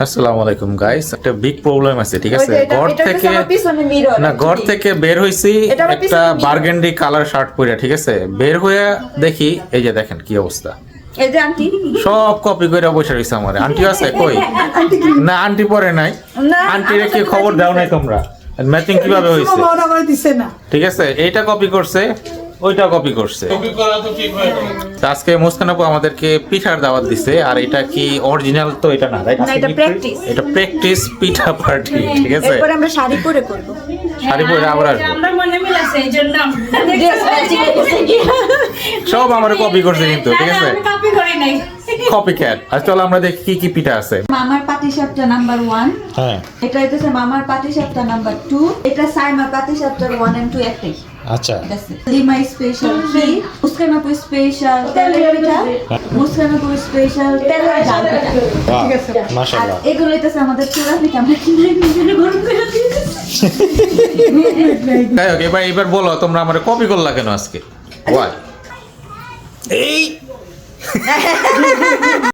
আসসালামু আলাইকুম গাইস, একটা বিগ প্রবলেম আছে। ঠিক আছে, ঘর থেকে বের হইছি একটা বার্গেন্ডি কালার শার্ট পরে। ঠিক আছে, বের হয়ে দেখি এই যে দেখেন কি অবস্থা। এই যে আন্টি সব কপি করে বসে রইছে। আমার আন্টি আছে কই? না, আন্টি পরে নাই। আন্টির কি খবর দাও নাই তোমরা? ম্যাচিং কিভাবে হইছে? ঠিক আছে, এইটা কপি করছে, ওইটা কপি করছে। আজকে মুস্কান আপু আমাদেরকে পিঠার দাওয়াত দিছে, আর এটা কি অরিজিনাল? তো এটা না, রাইট? এটা প্র্যাকটিস। এটা প্র্যাকটিস পিঠা পার্টি। ঠিক আছে, এরপর আমরা শাড়ি পরে করব। শাড়ি পরে আবার আসবো। আমরা মনে মিলাছে এইজন্য সব আমার কপি করছে কিন্তু। ঠিক আছে, আমি কপি করি নাই। Copy cat. আর চলো আমরা দেখি কি কি পিঠা আছে। মামার পাটিসাপটা নাম্বার 1, হ্যাঁ, এটা হইতেছে মামার পাটিসাপটা নাম্বার 2, এটা সাইমা পাটিসাপটার 1 and 2 একটাই। আচ্ছা, লিমা স্পেশাল 3, মুস্কানাপুর স্পেশাল তেলের পিঠা, মুস্কানাপুর স্পেশাল তেলের ডাল পিঠা। ঠিক আছে, মাশাআল্লাহ। এগুলো হইতেছে আমাদের চুরা পিঠা, আমরা কিনে নিজে গরম করে দিয়েছি। যাই হোক, এবার বলো তোমরা আমার কপি করলা কেন আজকে? ওয়াই এই